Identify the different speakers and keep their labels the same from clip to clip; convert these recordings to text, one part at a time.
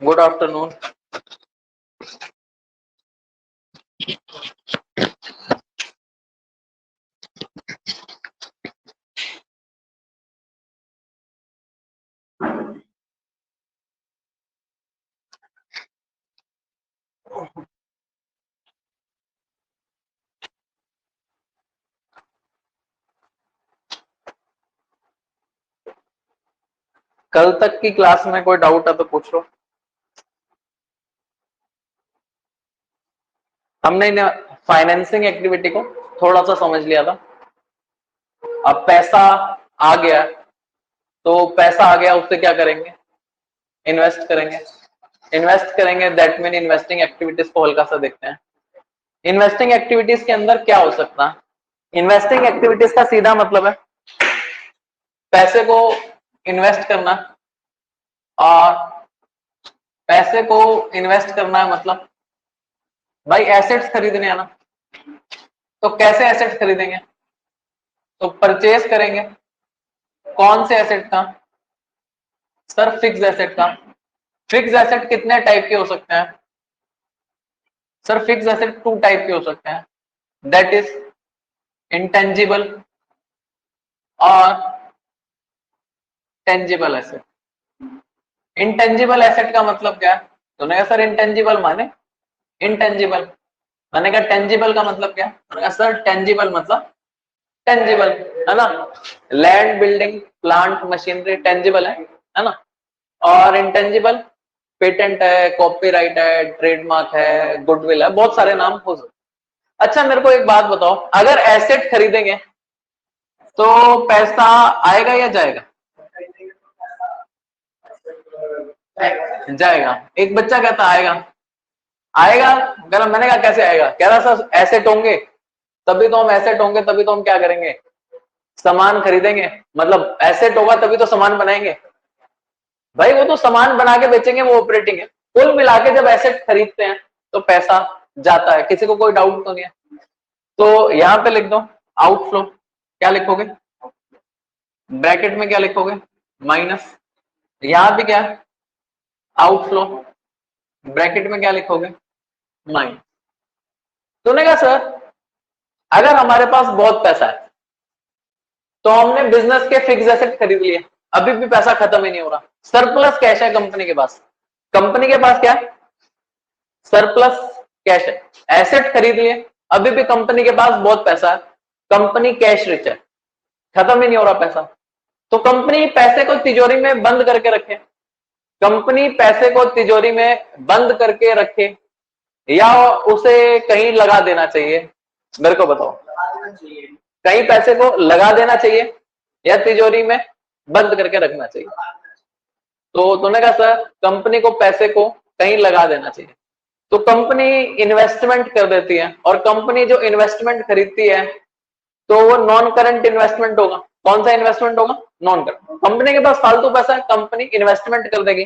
Speaker 1: Good afternoon. कल तक की क्लास में कोई डाउट है तो पूछ लो। हमने फाइनेंसिंग एक्टिविटी को थोड़ा सा समझ लिया था। अब पैसा आ गया, तो पैसा आ गया उससे क्या करेंगे? इन्वेस्ट करेंगे। इन्वेस्ट करेंगे, दैट मीन इन्वेस्टिंग एक्टिविटीज को हल्का सा देखते हैं। इन्वेस्टिंग एक्टिविटीज के अंदर क्या हो सकता है? इन्वेस्टिंग एक्टिविटीज का सीधा मतलब है पैसे को इन्वेस्ट करना, और पैसे को इन्वेस्ट करना है मतलब भाई एसेट्स खरीदने आना। तो कैसे एसेट्स खरीदेंगे? तो परचेज करेंगे। कौन से एसेट का? सर फिक्स एसेट का। फिक्स एसेट कितने टाइप के हो सकते हैं? सर फिक्स एसेट 2 टाइप के हो सकते हैं, दैट इज इंटेंजिबल और टेंजिबल एसेट। इंटेंजिबल एसेट का मतलब क्या है? तो नहीं सर इंटेंजिबल माने इंटेंजिबल। मैंने कहा टेंजिबल का मतलब क्या? मैंने कहा सर टेंजिबल मतलब टेंजिबल, है ना। Land, building, plant, machinery tangible है ना। और इंटेंजिबल पेटेंट है, कॉपीराइट है, ट्रेडमार्क है, गुडविल है, बहुत सारे नाम हो सकते। अच्छा मेरे को एक बात बताओ, अगर एसेट खरीदेंगे तो पैसा आएगा या जाएगा? जाएगा। एक बच्चा कहता आएगा। आएगा कह रहा, मैंने कहा कैसे आएगा? कह रहा सर एसेट होंगे तभी तो हम एसेट होंगे तभी तो हम क्या करेंगे? सामान खरीदेंगे। मतलब एसेट होगा तभी तो सामान बनाएंगे। भाई वो तो सामान बना के बेचेंगे, वो ऑपरेटिंग है। कुल मिला के जब एसेट खरीदते हैं तो पैसा जाता है। किसी को कोई डाउट तो नहीं है? तो यहां पे लिख दो आउटफ्लो। क्या लिखोगे? ब्रैकेट में क्या लिखोगे? माइनस। यहां भी क्या? आउटफ्लो। ब्रैकेट में क्या लिखोगे? माइनस। तूने कहा सर अगर हमारे पास बहुत पैसा है तो हमने बिजनेस के फिक्स एसेट खरीद लिए, अभी भी पैसा खत्म ही नहीं हो रहा, सरप्लस कैश है कंपनी के पास। कंपनी के पास क्या है? सरप्लस कैश है। एसेट खरीद लिए, अभी भी कंपनी के पास बहुत पैसा है, कंपनी कैश रिच है, खत्म ही नहीं हो रहा पैसा। तो कंपनी पैसे को तिजोरी में बंद करके रखे। कंपनी पैसे को तिजोरी में बंद करके रखे या उसे कहीं लगा देना चाहिए? मेरे को बताओ, कहीं पैसे को लगा देना चाहिए या तिजोरी में बंद करके रखना चाहिए? तो तूने कहा सर कंपनी को पैसे को कहीं लगा देना चाहिए। तो कंपनी इन्वेस्टमेंट कर देती है, और कंपनी जो इन्वेस्टमेंट खरीदती है तो वो नॉन करंट इन्वेस्टमेंट होगा। कौन सा इन्वेस्टमेंट होगा? Non current. कंपनी के पास फालतू पैसा है, कंपनी इन्वेस्टमेंट कर देगी।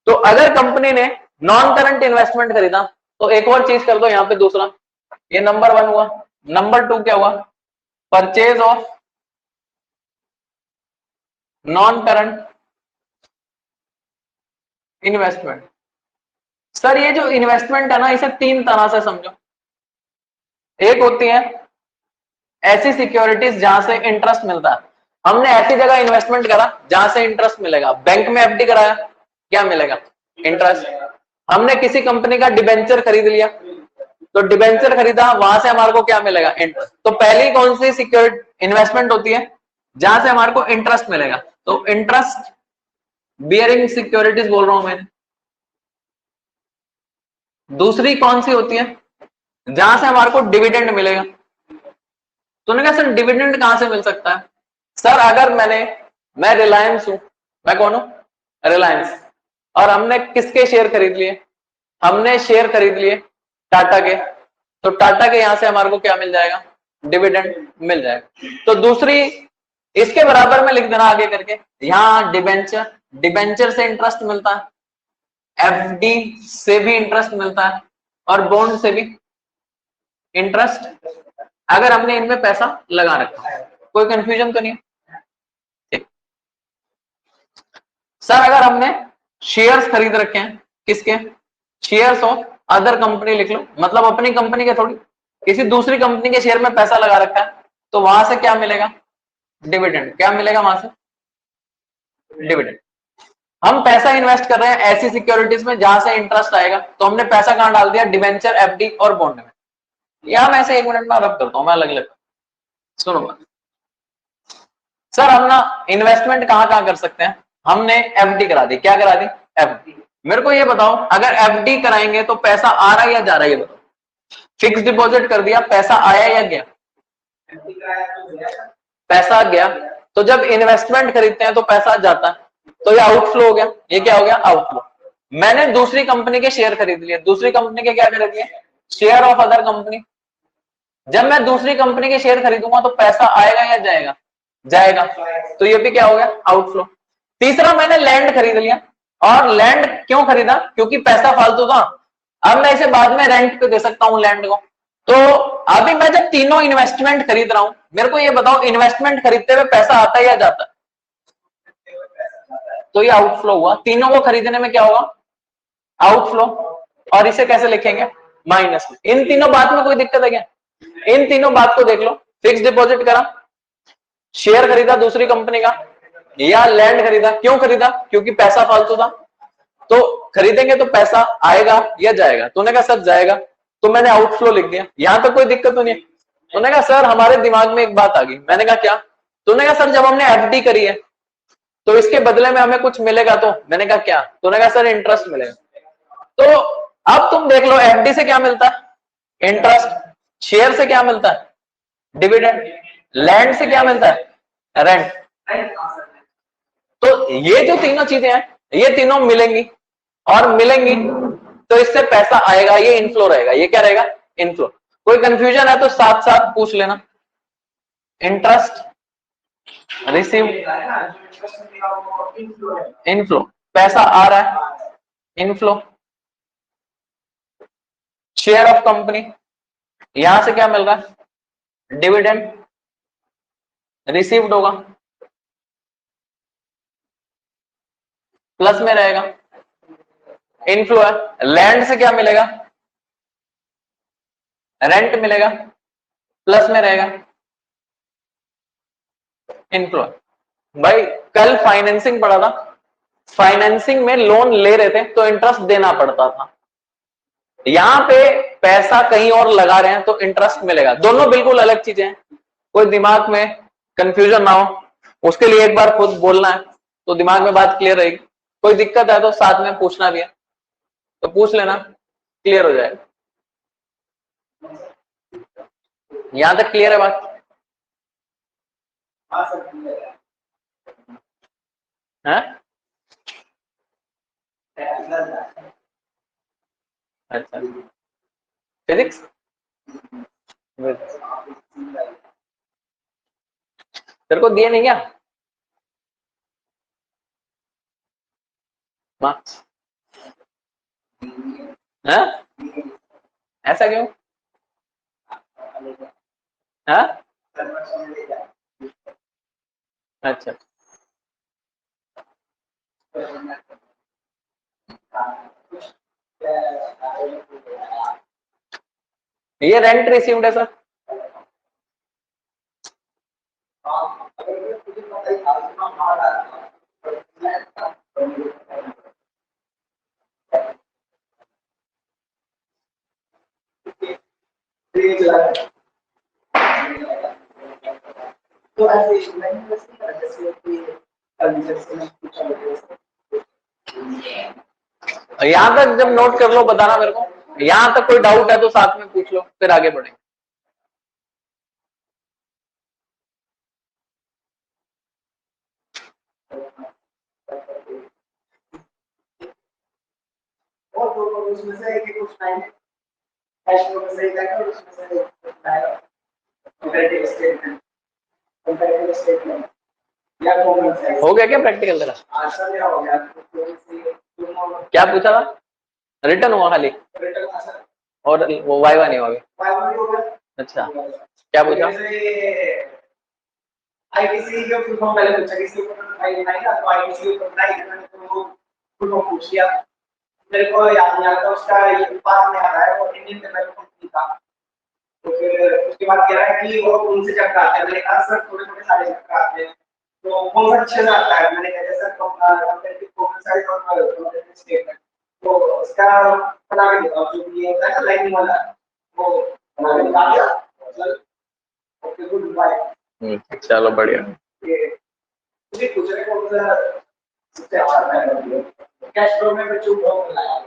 Speaker 1: तो अगर कंपनी ने नॉन करंट इन्वेस्टमेंट खरीदा तो एक और चीज कर दो यहाँ पे दूसरा, ये नंबर 1 हुआ। नंबर 2 क्या हुआ? Purchase of non current investment. Sir ये जो इन्वेस्टमेंट है ना, इसे 3 तरह से समझो। एक होती है ऐसी सिक्योरिटीज जहां से इंटरेस्ट मिलता है। हमने ऐसी जगह इन्वेस्टमेंट करा जहां से इंटरेस्ट मिलेगा। बैंक में एफडी कराया, क्या मिलेगा? इंटरेस्ट। हमने किसी कंपनी का डिबेंचर खरीद लिया, तो डिबेंचर खरीदा, वहां से हमारे को क्या मिलेगा? इंटरेस्ट। तो पहली कौन सी सिक्योरिटी इन्वेस्टमेंट होती है? जहां से हमारे को इंटरेस्ट मिलेगा, तो इंटरेस्ट बियरिंग सिक्योरिटीज बोल रहा हूं मैं। दूसरी कौन सी होती है? जहां से हमारे को डिविडेंड मिलेगा। तूने कहा सर डिविडेंड कहां से मिल सकता है? सर अगर मैं रिलायंस हूं, मैं कौन हूं? रिलायंस। और हमने किसके शेयर खरीद लिए? हमने शेयर खरीद लिए टाटा के। तो टाटा के यहां से हमारे को क्या मिल जाएगा? डिविडेंड मिल जाएगा। तो दूसरी इसके बराबर में लिख देना आगे करके, यहां डिबेंचर, डिबेंचर से इंटरेस्ट मिलता है, एफडी से भी इंटरेस्ट मिलता है, और बॉन्ड से भी इंटरेस्ट, अगर हमने इनमें पैसा लगा रखा है। कोई कंफ्यूजन तो नहीं है? ठीक। सर अगर हमने शेयर्स खरीद रखे हैं किसके? शेयर्स ऑफ अदर कंपनी लिख लो, मतलब अपनी कंपनी के थोड़ी, किसी दूसरी कंपनी के शेयर में पैसा लगा रखा है, तो वहां से क्या मिलेगा? डिविडेंड। क्या मिलेगा वहां से? डिविडेंड। हम पैसा इन्वेस्ट कर रहे हैं ऐसी सिक्योरिटीज में जहां से इंटरेस्ट आएगा, तो हमने पैसा कहां डाल दिया? डिवेंचर, एफडी और बॉन्ड में। या मैं ऐसे 1 मिनट में रब करता हूं, मैं अलग अलग। सुनो सर, हम ना इन्वेस्टमेंट कहां कहां कर सकते हैं? हमने एफडी करा दी। क्या करा दी? एफडी। मेरे को ये बताओ, अगर एफडी कराएंगे तो पैसा आ रहा है या जा रहा है? ये बताओ। फिक्स डिपॉजिट कर दिया, पैसा आया या गया? पैसा गया। तो जब इन्वेस्टमेंट खरीदते हैं तो पैसा जाता है, तो ये आउटफ्लो हो गया। ये क्या हो गया? आउटफ्लो। मैंने दूसरी कंपनी के शेयर खरीद लिए। दूसरी कंपनी के क्या खरीद लिए? Share of other company. जब मैं दूसरी कंपनी के शेयर खरीदूंगा तो पैसा आएगा या जाएगा? जाएगा। तो ये भी क्या हो गया? आउटफ्लो। तीसरा, मैंने लैंड खरीद लिया। और लैंड क्यों खरीदा? क्योंकि पैसा फालतू था। अब मैं इसे बाद में रेंट पे दे सकता हूं लैंड को। तो अभी मैं जब तीनों इन्वेस्टमेंट खरीद रहा हूं, मेरे को ये बताओ, इन्वेस्टमेंट खरीदते हुए पैसा आता है या जाता है? तो ये आउटफ्लो हुआ। तीनों को खरीदने में क्या होगा? आउटफ्लो। और इसे कैसे लिखेंगे? माइनस में। इन तीनों बात में कोई दिक्कत है क्या? इन तीनों बात को देख लो। फिक्स डिपॉजिट करा, शेयर खरीदा दूसरी कंपनी का, या लैंड खरीदा। क्यों खरीदा? क्योंकि पैसा फालतू था। तो खरीदेंगे तो पैसा आएगा या जाएगा? तूने कहा सर जाएगा, तो मैंने आउटफ्लो लिख दिया। यहां तक कोई दिक्कत तो नहीं है। तूने कहा सर हमारे दिमाग में एक बात आ गई। मैंने कहा क्या? तूने कहा सर जब हमने एफडी करी है तो इसके बदले में हमें कुछ मिलेगा। तो मैंने कहा क्या? तूने कहा सर इंटरेस्ट मिलेगा। तो अब तुम देख लो, एफडी से क्या मिलता है? इंटरेस्ट। शेयर से क्या मिलता है? डिविडेंड। लैंड से क्या मिलता है? रेंट। तो ये जो तीनों चीजें हैं, ये तीनों मिलेंगी, और मिलेंगी तो इससे पैसा आएगा। ये इनफ्लो रहेगा। ये क्या रहेगा? इनफ्लो। कोई कंफ्यूजन है तो साथ साथ पूछ लेना। Interest receive, inflow. पैसा आ रहा है, इनफ्लो। शेयर ऑफ कंपनी, यहां से क्या मिल रहा है? डिविडेंड। रिसीव्ड होगा, प्लस में रहेगा, इनफ्लो है। लैंड से क्या मिलेगा? रेंट मिलेगा, प्लस में रहेगा, इनफ्लो। भाई कल फाइनेंसिंग पढ़ा था। फाइनेंसिंग में लोन ले रहे थे तो इंटरेस्ट देना पड़ता था। यहां पे पैसा कहीं और लगा रहे हैं तो इंटरेस्ट मिलेगा। दोनों बिल्कुल अलग चीजें हैं। कोई दिमाग में कंफ्यूजन ना हो, उसके लिए एक बार खुद बोलना है तो दिमाग में बात क्लियर रहेगी। कोई दिक्कत है तो साथ में पूछना भी है, तो पूछ लेना, क्लियर हो जाएगा। यहां तक क्लियर है बात? है? अच्छा, फिजिक्स तेरे को दिए नहीं क्या मार्क्स? है? ऐसा क्यों? है? अच्छा, ये रेंट रिसीव्ड है सर। तो यहां तक जब नोट कर लो बताना मेरे को। यहां तक कोई डाउट है तो साथ में पूछ लो, फिर आगे बढ़ेंगे। उसमें से एक कुछ टाइम कैश फ्लो में से जाएगा और उसमें से आएगा कंपैरेटिव स्टेटमेंट। कंपैरेटिव स्टेटमेंट या कॉमन सेंस हो गया क्या प्रैक्टिकल तेरा? आंसर क्या हो गया? क्या पूछा था? रिटर्न हुआ खाली, और वो वाइवा नहीं हुआ। अच्छा, क्या पूछा? आईटीसी का फुल फॉर्म पहले पूछा, किसी को फाइल लिखाएगा तो आईटीसी को पढ़ाई करना, तो वो फुल फॉर्म पूछ लिया।
Speaker 2: मेरे को याद नहीं आता उसका, ये पास में आ रहा है, वो इंडियन पेमेंट कंपनी था। तो फिर उसके बाद कह रहा है कि वो उनसे चक्कर आते हैं। मैंने कहा सर थोड़े थोड़े सारे चक्कर आते हैं, तो कौन सा अच्छे से आता है? मैंने कहा सर कंपेरेटिव कौन सा है, कंपेरेटिव स्टेटमेंट, तो उसका बना के दिखाओ, जो ये होता है ना लाइनिंग वाला, वो बना के दिखा दिया। Sir okay good bye.
Speaker 1: चलो बढ़िया।
Speaker 2: ये मुझे पूछ रहे कौन सा सबसे अच्छा है, कैश फ्लो में बच्चों को बनाया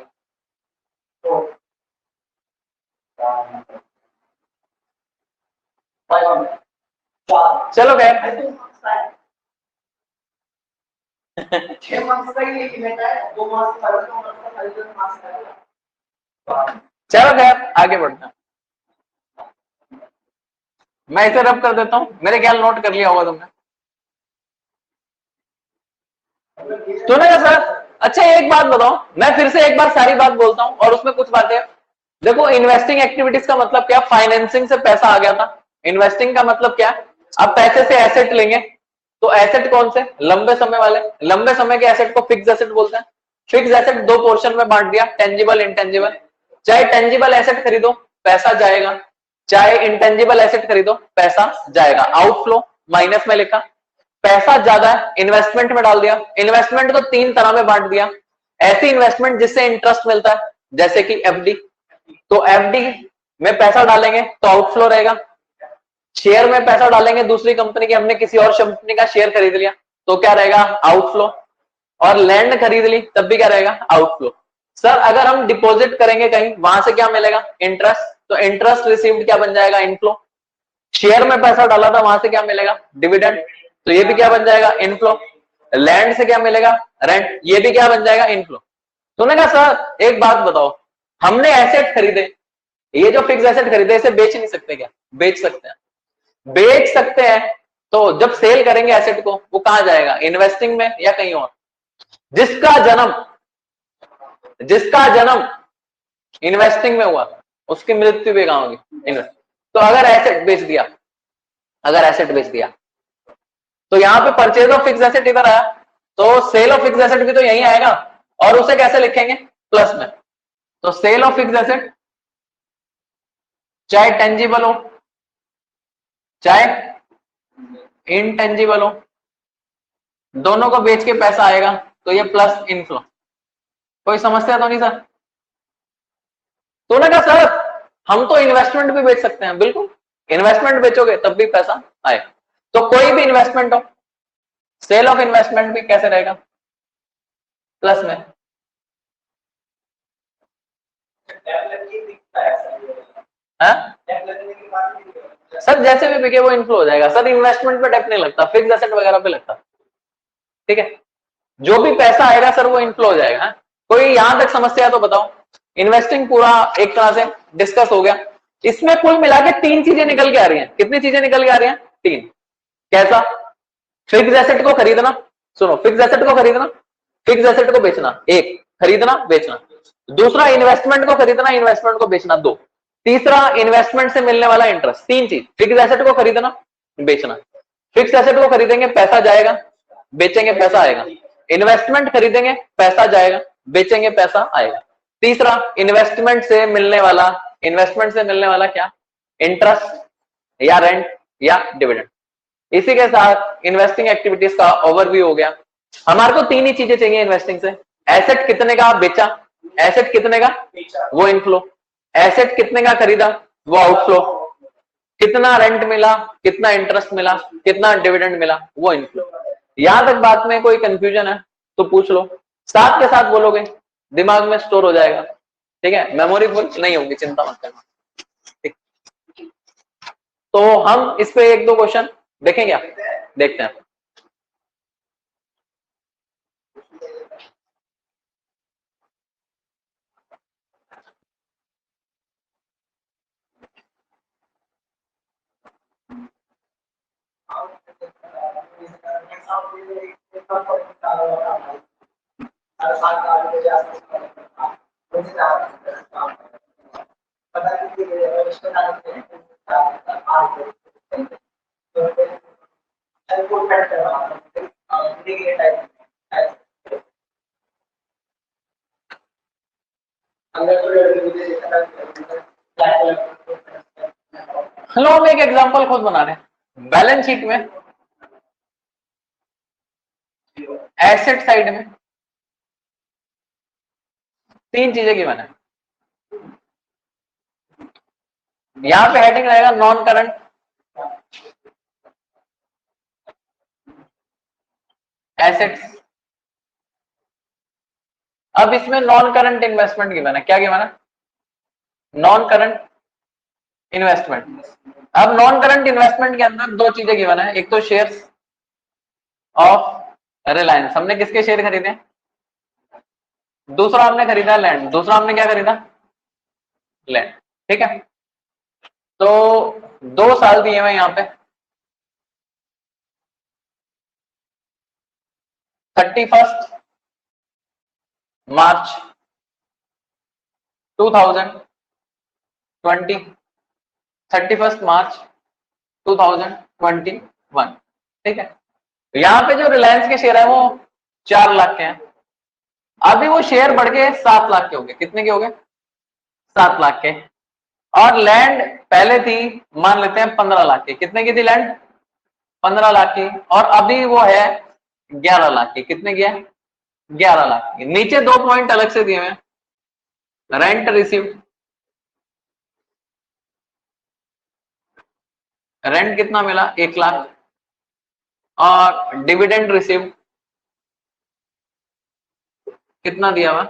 Speaker 2: तो
Speaker 1: चलो खैर
Speaker 2: 6 मार्क्स का ही लेके बैठा है, 2 मार्क्स का, 2 मार्क्स का।
Speaker 1: चलो खैर आगे बढ़ते हैं। मैं इसे रब कर देता हूं, मेरे ख्याल नोट कर लिया होगा तुमने। सुनेगा सर? अच्छा एक बात बताओ, मैं फिर से एक बार सारी बात बोलता हूं और उसमें कुछ बातें देखो। इन्वेस्टिंग एक्टिविटीज का मतलब क्या? फाइनेंसिंग से पैसा आ गया था। इन्वेस्टिंग का मतलब क्या? अब पैसे से एसेट लेंगे, तो एसेट कौन से? लंबे समय वाले। लंबे समय के एसेट को फिक्स एसेट बोलते हैं। फिक्स एसेट दो पोर्शन में बांट दिया, टेंजिबल इंटेंजिबल। चाहे टेंजिबल एसेट खरीदो पैसा जाएगा, चाहे इंटेंजिबल एसेट खरीदो पैसा जाएगा। आउटफ्लो माइनस में लिखा। पैसा ज्यादा है, इन्वेस्टमेंट में डाल दिया। इन्वेस्टमेंट को तीन तरह में बांट दिया। ऐसी इन्वेस्टमेंट जिससे इंटरेस्ट मिलता है, जैसे कि एफडी। तो एफडी में पैसा डालेंगे तो आउटफ्लो रहेगा। शेयर में पैसा डालेंगे दूसरी कंपनी की, हमने किसी और कंपनी का शेयर खरीद लिया तो क्या रहेगा? आउटफ्लो। और लैंड खरीद ली तब भी क्या रहेगा? आउटफ्लो। सर अगर हम डिपॉजिट करेंगे कहीं, वहां से क्या मिलेगा? इंटरेस्ट। तो इंटरेस्ट रिसीव्ड क्या बन जाएगा? इनफ्लो। शेयर में पैसा डाला था, वहां से क्या मिलेगा? डिविडेंड। तो ये भी क्या बन जाएगा? इनफ्लो। लैंड से क्या मिलेगा? रेंट। ये भी क्या बन जाएगा? इनफ्लो। तूने कहा सर एक बात बताओ, हमने एसेट खरीदे, ये जो फिक्स एसेट खरीदे इसे बेच नहीं सकते क्या? बेच सकते हैं। बेच सकते हैं, तो जब सेल करेंगे एसेट को वो कहां जाएगा? इन्वेस्टिंग में या कहीं और? जिसका जन्म जिसका जन्म इन्वेस्टिंग में हुआ उसकी मृत्यु भी कहां होगी? इन्वेस्ट। तो अगर एसेट बेच दिया, अगर एसेट बेच दिया तो यहां पे परचेज ऑफ फिक्स एसेट इधर आया, तो सेल ऑफ फिक्स एसेट भी तो यही आएगा। और उसे कैसे लिखेंगे? प्लस में। तो सेल ऑफ फिक्स एसेट चाहे टेंजिबल हो चाहे इनटेंजिबल हो, दोनों को बेच के पैसा आएगा, तो ये प्लस इनफ्लो। कोई समस्या तो नहीं सर? तो उन्होंने कहा सर हम तो इन्वेस्टमेंट भी बेच सकते हैं। बिल्कुल, इन्वेस्टमेंट बेचोगे तब भी पैसा आए। तो कोई भी इन्वेस्टमेंट हो, सेल ऑफ इन्वेस्टमेंट भी कैसे रहेगा? प्लस में। है सर जैसे भी बिके वो इनफ्लो हो जाएगा सर। इन्वेस्टमेंट पे डेप नहीं लगता, फिक्स एसेट वगैरह पे लगता। ठीक है, जो भी पैसा आएगा सर वो इनफ्लो हो जाएगा। कोई यहां तक समस्या तो बताओ। इन्वेस्टिंग पूरा एक तरह से डिस्कस हो गया। इसमें कुल मिला के तीन चीजें निकल के आ रही हैं। कितनी चीजें निकल के आ रही हैं? तीन। कैसा? फिक्स एसेट को खरीदना, सुनो, फिक्स एसेट को खरीदना, फिक्स एसेट को बेचना, एक। खरीदना बेचना। दूसरा इन्वेस्टमेंट को खरीदना, इन्वेस्टमेंट को बेचना, दो। तीसरा इन्वेस्टमेंट से मिलने वाला इंटरेस्ट। तीन चीज, फिक्स एसेट को खरीदना, बेचना। फिक्स एसेट को खरीदेंगे पैसा जाएगा, बेचेंगे पैसा आएगा। इन्वेस्टमेंट खरीदेंगे पैसा जाएगा, बेचेंगे पैसा आएगा। तीसरा इन्वेस्टमेंट से मिलने वाला क्या? इंटरेस्ट या रेंट या डिविडेंड। इसी के साथ इन्वेस्टिंग एक्टिविटीज का ओवरव्यू हो गया। हमारे को तीन ही चीजें चाहिए इन्वेस्टिंग से। एसेट कितने का बेचा, एसेट कितने का वो इनफ्लो, एसेट कितने का खरीदा वो आउटफ्लो, कितना रेंट मिला, कितना इंटरेस्ट मिला, कितना डिविडेंड मिला वो इनफ्लो। यहां तक बात में कोई कंफ्यूजन है तो पूछ लो, साथ के साथ बोलोगे, दिमाग में स्टोर हो जाएगा। ठीक है, मेमोरी फुल नहीं होगी, चिंता मत करना। ठीक, तो हम इस पे एक दो क्वेश्चन देखेंगे, आप देखते हैं। हेलो, हम एक एग्जांपल खुद बना रहे हैं। बैलेंस शीट में एसेट साइड में तीन चीजें गिवन है। यहां पे हेडिंग रहेगा नॉन करंट एसेट्स। अब इसमें नॉन करंट इन्वेस्टमेंट गिवन है। क्या गिवन है? Non current investment. अब नॉन करंट इन्वेस्टमेंट के अंदर दो चीजें गिवन है। एक तो शेयर्स ऑफ रिलायंस, हमने किसके शेयर खरीदे? दूसरा हमने खरीदा लैंड। दूसरा हमने क्या खरीदा? लैंड। ठीक है, तो 2 साल दिए हुए यहां पे 31 मार्च 2020, 31 मार्च 2021। ठीक है, यहां पे जो रिलायंस के शेयर है वो 4 लाख के हैं। अभी वो शेयर बढ़ के 7 लाख के हो गए। कितने के हो गए? 7 लाख के। और लैंड पहले थी, मान लेते हैं 15 लाख की। कितने की थी लैंड? 15 लाख की। और अभी वो है 11 लाख की। कितने की है? 11 लाख की। नीचे 2 पॉइंट अलग से दिए हुए। रेंट रिसीव्ड, रेंट कितना मिला? 1 लाख। और डिविडेंड रिसीव्ड कितना दिया हुआ?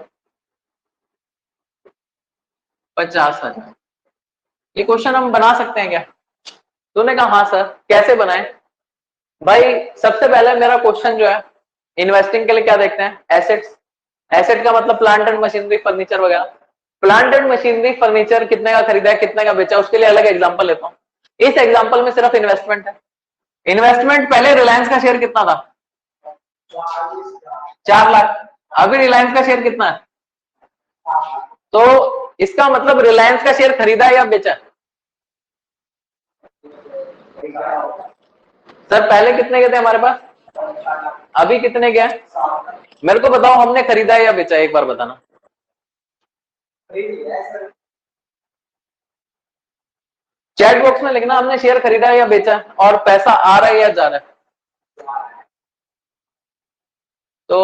Speaker 1: 50,000। ये क्वेश्चन हम बना सकते हैं क्या? तूने कहा हाँ सर। कैसे बनाए भाई? सबसे पहले मेरा क्वेश्चन जो है, इन्वेस्टिंग के लिए क्या देखते हैं? एसेट्स। एसेट का मतलब प्लांट एंड मशीनरी, फर्नीचर वगैरह। प्लांट एंड मशीनरी फर्नीचर कितने का खरीदा है, कितने का बेचा, उसके लिए अलग एग्जांपल लेता हूं। इस एग्जांपल में सिर्फ इन्वेस्टमेंट है। इन्वेस्टमेंट पहले रिलायंस का शेयर कितना था? 4 लाख। अभी रिलायंस का शेयर कितना है? तो इसका मतलब रिलायंस का शेयर खरीदा है या बेचा? सर पहले कितने के थे हमारे पास? अभी कितने के हैं? मेरे को बताओ, हमने खरीदा है या बेचा? एक बार बताना। चैट बॉक्स में लिखना हमने शेयर खरीदा है या बेचा, और पैसा आ रहा है या जा रहा है। तो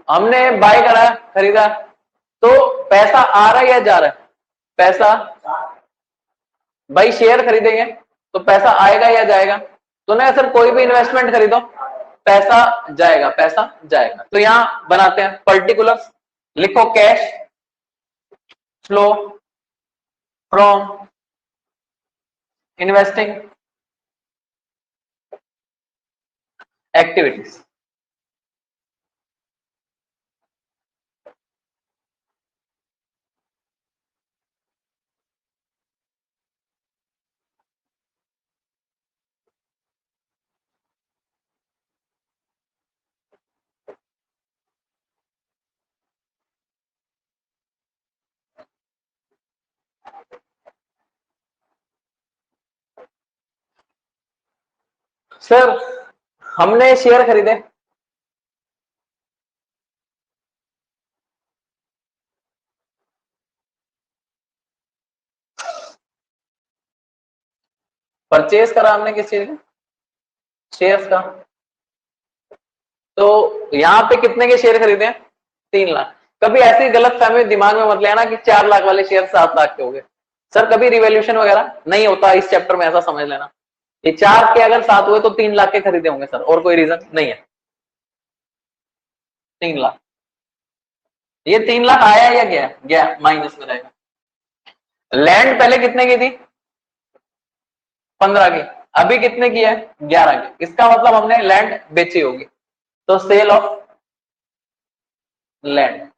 Speaker 1: हमने बाय करा, खरीदा, तो पैसा आ रहा है या जा रहा है? पैसा। भाई शेयर खरीदेंगे तो पैसा आएगा या जाएगा? तो ना सर, कोई भी इन्वेस्टमेंट खरीदो पैसा जाएगा, पैसा जाएगा। तो यहां बनाते हैं पर्टिकुलर, लिखो cash flow from investing activities. Sir हमने शेयर खरीदे, परचेज करा हमने किस चीज का? शेयर्स का। तो यहां पे कितने के शेयर खरीदे हैं? 3 लाख। कभी ऐसी गलत फहमी दिमाग में मत लेना कि 4 लाख वाले शेयर 7 लाख के हो गए। सर कभी रिवैल्यूएशन वगैरह नहीं होता इस चैप्टर में, ऐसा समझ लेना। ये 4 के अगर 7 हुए तो 3 लाख के खरीदे होंगे सर, और कोई रीजन नहीं है। 3 लाख। ये 3 लाख आया या गया? गया, माइनस में रहेगा। लैंड पहले कितने की थी? 15 की। अभी कितने की है? 11 की। इसका मतलब हमने लैंड बेची होगी। तो सेल ऑफ लैंड,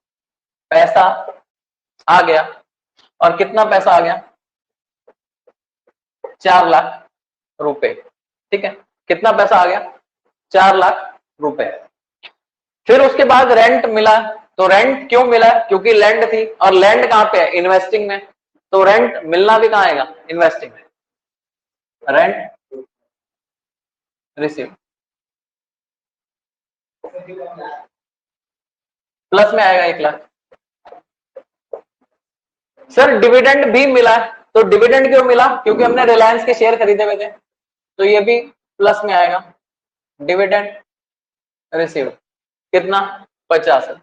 Speaker 1: पैसा आ गया। और कितना पैसा आ गया? 4 लाख रुपए। ठीक है, कितना पैसा आ गया? 4 लाख रुपए। फिर उसके बाद रेंट मिला। तो रेंट क्यों मिला? क्योंकि लैंड थी, और लैंड कहां पे है? इन्वेस्टिंग में। तो रेंट मिलना भी कहां आएगा? इन्वेस्टिंग में। रेंट रिसीव प्लस में आएगा 1 लाख। सर डिविडेंड भी मिला है, तो डिविडेंड क्यों मिला? क्योंकि हमने रिलायंस के शेयर खरीदे हुए थे, तो ये भी प्लस में आएगा। डिविडेंड रिसीव कितना? 50 है।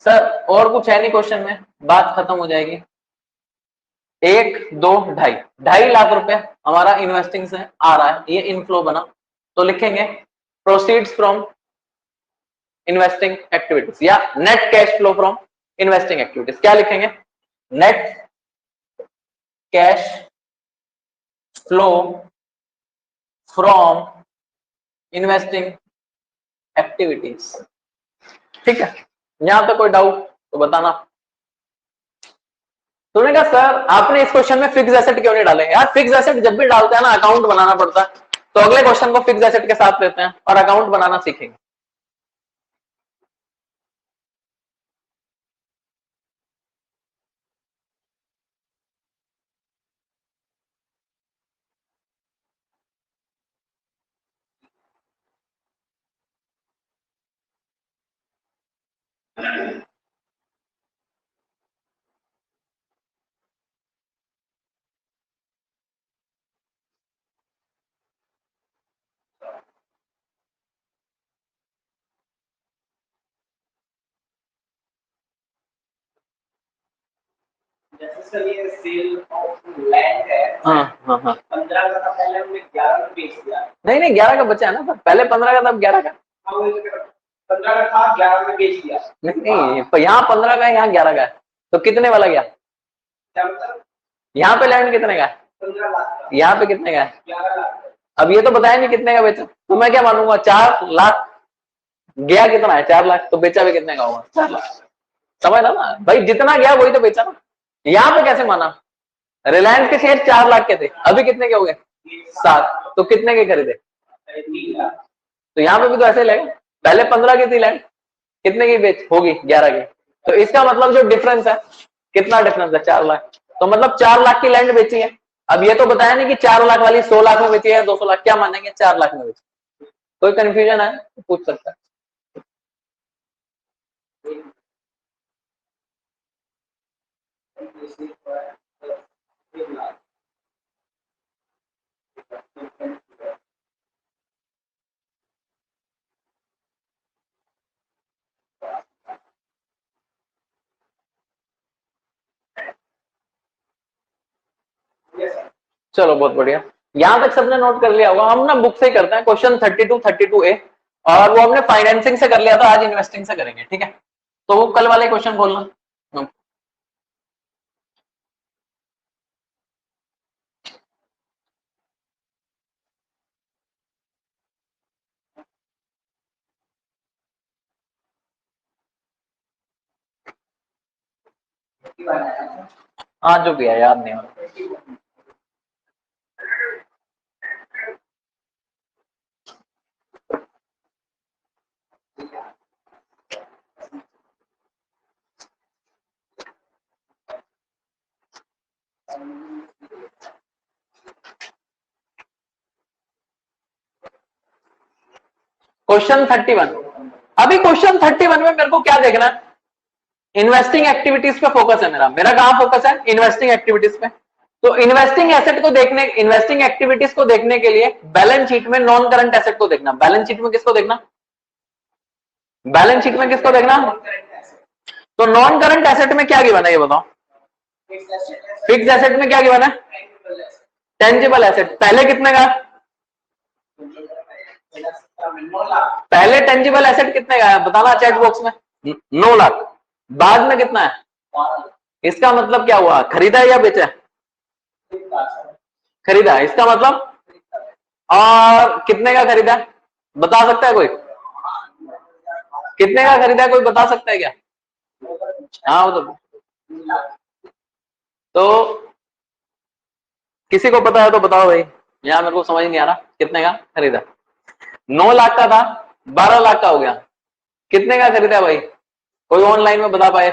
Speaker 1: सर और कुछ है नहीं क्वेश्चन में, बात खत्म हो जाएगी। 1, 2, 2.5 लाख रुपए हमारा इन्वेस्टिंग से आ रहा है, ये इनफ्लो बना, तो लिखेंगे प्रोसीड्स फ्रॉम इन्वेस्टिंग एक्टिविटीज या net cash flow from investing activities. क्या लिखेंगे? Net cash flow from investing activities. ठीक है, यहां तक कोई डाउट तो बताना। तूने कहा सर आपने इस क्वेश्चन में फिक्स एसेट क्यों नहीं डाले? यार फिक्स एसेट जब भी डालते हैं ना अकाउंट बनाना पड़ता है, तो अगले क्वेश्चन को फिक्स एसेट के साथ लेते हैं और अकाउंट बनाना सीखेंगे।
Speaker 2: जैसे सर ये सेल ऑफ लैंड है,
Speaker 1: हाँ हाँ हाँ
Speaker 2: 15 का था, पहले हमने 11 में बेच दिया।
Speaker 1: नहीं नहीं 11 का बचा है ना सर, पहले 15 का था, अब 11 का।
Speaker 2: हाँ, वही तो 15 का था, 11 में बेच दिया।
Speaker 1: नहीं तो यहाँ 15 का है, यहाँ 11 का है, तो कितने वाला गया?
Speaker 2: क्या मतलब?
Speaker 1: यहाँ पे लैंड कितने का है?
Speaker 2: 15 लाख का।
Speaker 1: यहाँ पे कितने का है?
Speaker 2: 11 लाख का।
Speaker 1: अब ये तो बताया नहीं कितने का बेचा, तो मैं क्या मानूंगा? 4 लाख गया, कितना है? 4 लाख, तो बेचा भी कितने का होगा? 4 लाख। समझ ना भाई, जितना गया वही तो बेचा ना। यहाँ पे कैसे माना? रिलायंस के शेयर 4 लाख के थे, अभी कितने के हो गए? 7, तो कितने के खरीदे?
Speaker 2: 3 लाख।
Speaker 1: तो यहाँ पे भी तो ऐसे लगेगा, पहले 15 की थी लैंड, कितने की बेच होगी? 11 की। तो इसका मतलब जो डिफरेंस है, कितना डिफरेंस है? 4 लाख। तो मतलब 4 लाख की लैंड बेची है। अब ये तो बताया नहीं कि 4 लाख वाली 100 लाख में बेची है, 200 लाख, क्या मानेंगे? 4 लाख में बेची। कोई कंफ्यूजन है तो पूछ सकता है। चलो बहुत बढ़िया, यहां तक सबने नोट कर लिया होगा। हम ना बुक से ही करते हैं क्वेश्चन 32, 32A, और वो हमने फाइनेंसिंग से कर लिया था, आज इन्वेस्टिंग से करेंगे। ठीक है, तो वो कल वाले क्वेश्चन बोलना। आज जो भी है याद नहीं हो रहा। क्वेश्चन 31। अभी क्वेश्चन 31 में मेरे को क्या देखना है? इन्वेस्टिंग एक्टिविटीज पे फोकस है मेरा। मेरा कहां फोकस है? इन्वेस्टिंग एक्टिविटीज पे। तो इन्वेस्टिंग एसेट को देखने, इन्वेस्टिंग एक्टिविटीज को देखने के लिए बैलेंस शीट में नॉन करंट एसेट को देखना। बैलेंस शीट में किसको देखना? बैलेंस शीट में किसको देखना? तो नॉन करंट एसेट में क्या गिवन है ये बताओ? फिक्स एसेट में क्या गिवन है? Tangible asset. पहले कितने का? पहले टेंजिबल एसेट कितने का है बताना चैट बॉक्स में। 9 लाख। बाद में कितना है? इसका मतलब क्या हुआ? खरीदा या बेचा? खरीदा। इसका मतलब, और कितने का खरीदा बता सकता है कोई? कितने का खरीदा कोई बता सकता है क्या? हाँ वो तो किसी को पता है तो बताओ भाई, यहाँ मेरे को समझ नहीं आ रहा। कितने का खरीदा? 9 लाख का था, 12 लाख का हो गया। कितने का खरीदा भाई? कोई ऑनलाइन में बता पाए?